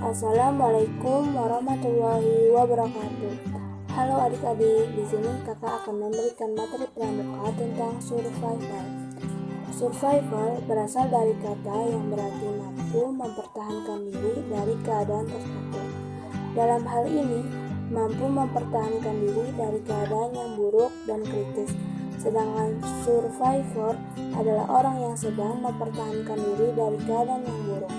Assalamualaikum warahmatullahi wabarakatuh. Halo adik-adik, di sini kakak akan memberikan materi pramuka tentang survival. Survival berasal dari kata yang berarti mampu mempertahankan diri dari keadaan tertentu. Dalam hal ini, mampu mempertahankan diri dari keadaan yang buruk dan kritis. Sedangkan survivor adalah orang yang sedang mempertahankan diri dari keadaan yang buruk.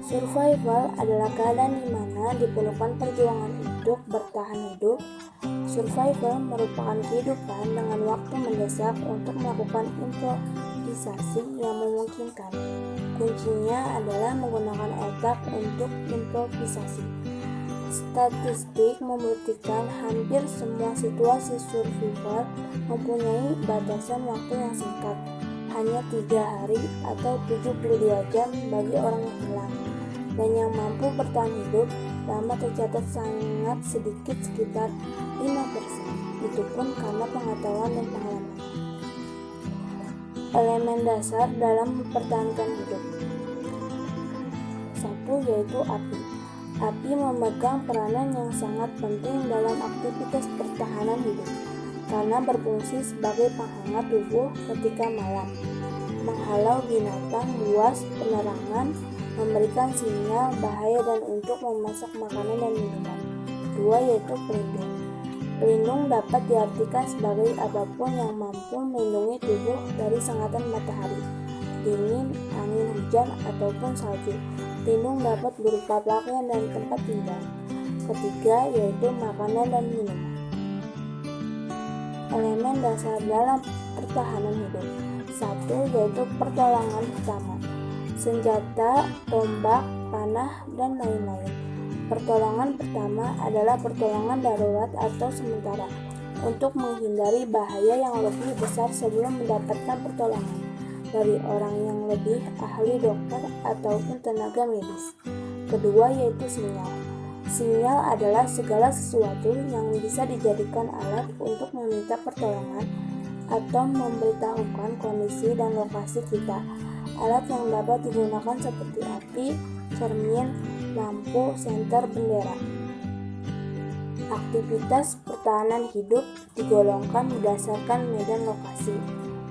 Survival adalah keadaan di mana diperlukan perjuangan untuk bertahan hidup. Survival merupakan kehidupan dengan waktu mendesak untuk melakukan improvisasi yang memungkinkan. Kuncinya adalah menggunakan otak untuk improvisasi. Statistik membuktikan hampir semua situasi survival mempunyai batasan waktu yang singkat, hanya 3 hari atau 72 jam bagi orang yang hilang. Dan yang mampu bertahan hidup lama tercatat sangat sedikit, sekitar 5%. Itu pun karena pengetahuan dan pengalaman. Elemen dasar dalam mempertahankan hidup. 1. Yaitu api. Api memegang peranan yang sangat penting dalam aktivitas pertahanan hidup karena berfungsi sebagai penghangat tubuh ketika malam, menghalau binatang buas, penerangan, memberikan sinyal bahaya, dan untuk memasak makanan dan minuman. 2. Yaitu pelindung. Pelindung dapat diartikan sebagai apapun yang mampu melindungi tubuh dari sengatan matahari, dingin, angin hujan, ataupun salju. Pelindung dapat berupa pakaian dan tempat tinggal. 3. Yaitu makanan dan minuman. Elemen dasar dalam pertahanan hidup. 1. Yaitu pertolongan pertama. Senjata, tombak, panah, dan lain-lain. Pertolongan pertama adalah pertolongan darurat atau sementara untuk menghindari bahaya yang lebih besar sebelum mendapatkan pertolongan dari orang yang lebih ahli, dokter, ataupun tenaga medis. Kedua yaitu sinyal. Sinyal adalah segala sesuatu yang bisa dijadikan alat untuk meminta pertolongan atau memberitahukan kondisi dan lokasi kita. Alat yang dapat digunakan seperti api, cermin, lampu, senter, bendera. Aktivitas pertahanan hidup digolongkan berdasarkan medan lokasi.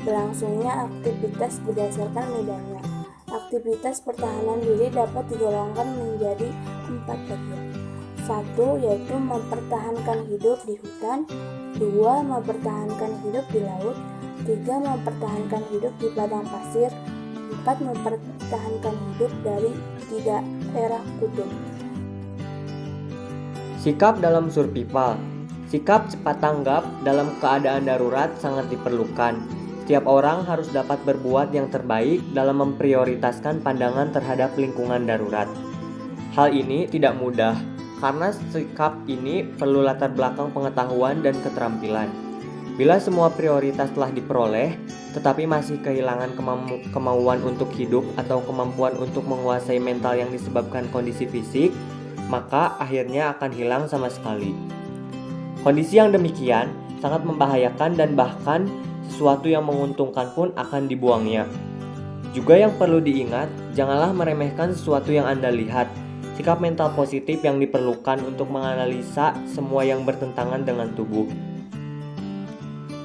Berlangsungnya aktivitas berdasarkan medannya. Aktivitas pertahanan diri dapat digolongkan menjadi 4 bagian. 1. Yaitu mempertahankan hidup di hutan. 2. Mempertahankan hidup di laut. 3. Mempertahankan hidup di padang pasir. 4. Mempertahankan hidup di daerah kutub. Sikap dalam survival. Sikap cepat tanggap dalam keadaan darurat sangat diperlukan. Setiap orang harus dapat berbuat yang terbaik dalam memprioritaskan pandangan terhadap lingkungan darurat. Hal ini tidak mudah, karena sikap ini perlu latar belakang pengetahuan dan keterampilan. Bila semua prioritas telah diperoleh, tetapi masih kehilangan kemauan untuk hidup atau kemampuan untuk menguasai mental yang disebabkan kondisi fisik, maka akhirnya akan hilang sama sekali. Kondisi yang demikian sangat membahayakan dan bahkan sesuatu yang menguntungkan pun akan dibuangnya. Juga yang perlu diingat, janganlah meremehkan sesuatu yang Anda lihat. Sikap mental positif yang diperlukan untuk menganalisa semua yang bertentangan dengan tubuh.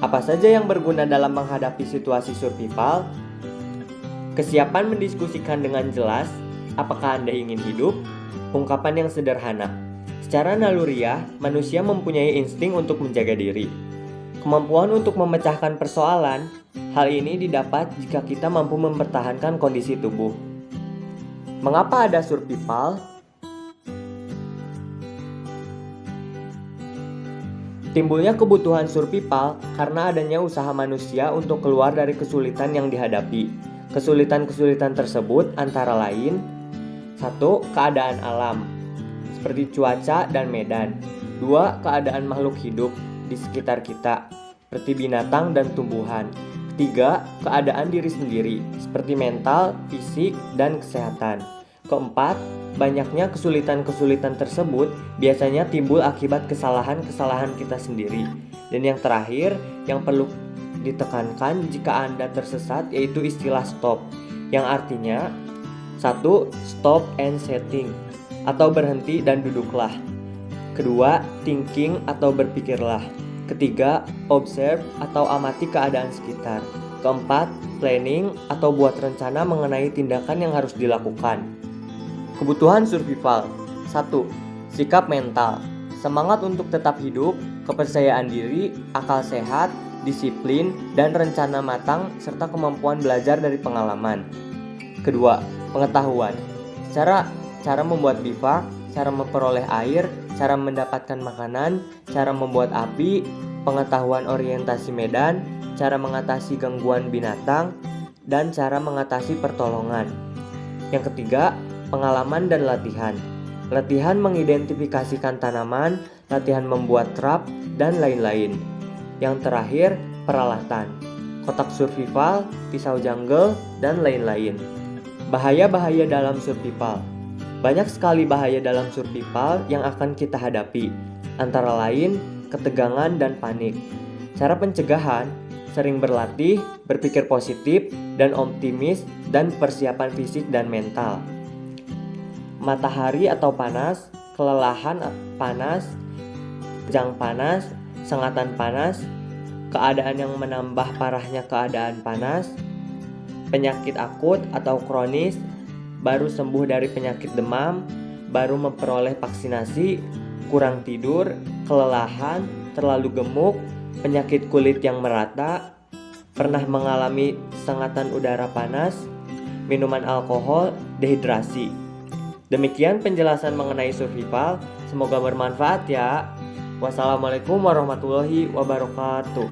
Apa saja yang berguna dalam menghadapi situasi survival? Kesiapan mendiskusikan dengan jelas apakah Anda ingin hidup. Ungkapan yang sederhana. Secara naluriah, manusia mempunyai insting untuk menjaga diri. Kemampuan untuk memecahkan persoalan. Hal ini didapat jika kita mampu mempertahankan kondisi tubuh. Mengapa ada survival? Timbulnya kebutuhan survival karena adanya usaha manusia untuk keluar dari kesulitan yang dihadapi. Kesulitan-kesulitan tersebut antara lain: 1. Keadaan alam, seperti cuaca dan medan. 2. Keadaan makhluk hidup di sekitar kita, seperti binatang dan tumbuhan. 3. Keadaan diri sendiri, seperti mental, fisik, dan kesehatan. 4. Banyaknya kesulitan-kesulitan tersebut biasanya timbul akibat kesalahan-kesalahan kita sendiri. Dan yang terakhir, yang perlu ditekankan jika Anda tersesat yaitu istilah stop, yang artinya 1. Stop and setting atau berhenti dan duduklah. Kedua, thinking atau berpikirlah. Ketiga, observe atau amati keadaan sekitar. Keempat, planning atau buat rencana mengenai tindakan yang harus dilakukan. Kebutuhan survival. 1. Sikap mental. Semangat untuk tetap hidup, kepercayaan diri, akal sehat, disiplin, dan rencana matang serta kemampuan belajar dari pengalaman. Kedua, pengetahuan. Cara membuat bivak, cara memperoleh air, cara mendapatkan makanan, cara membuat api, pengetahuan orientasi medan, cara mengatasi gangguan binatang, dan cara mengatasi pertolongan. Yang ketiga, pengalaman dan latihan. Latihan mengidentifikasikan tanaman, latihan membuat trap, dan lain-lain. Yang terakhir, peralatan. Kotak survival, pisau jungle, dan lain-lain. Bahaya-bahaya dalam survival. Banyak sekali bahaya dalam survival yang akan kita hadapi, antara lain ketegangan dan panik. Cara pencegahan, sering berlatih, berpikir positif dan optimis, dan persiapan fisik dan mental. Matahari atau panas, kelelahan panas, kejang panas, sengatan panas, keadaan yang menambah parahnya keadaan panas, penyakit akut atau kronis, baru sembuh dari penyakit demam, baru memperoleh vaksinasi, kurang tidur, kelelahan, terlalu gemuk, penyakit kulit yang merata, pernah mengalami sengatan udara panas, minuman alkohol, dehidrasi. Demikian penjelasan mengenai survival, semoga bermanfaat ya. Wassalamualaikum warahmatullahi wabarakatuh.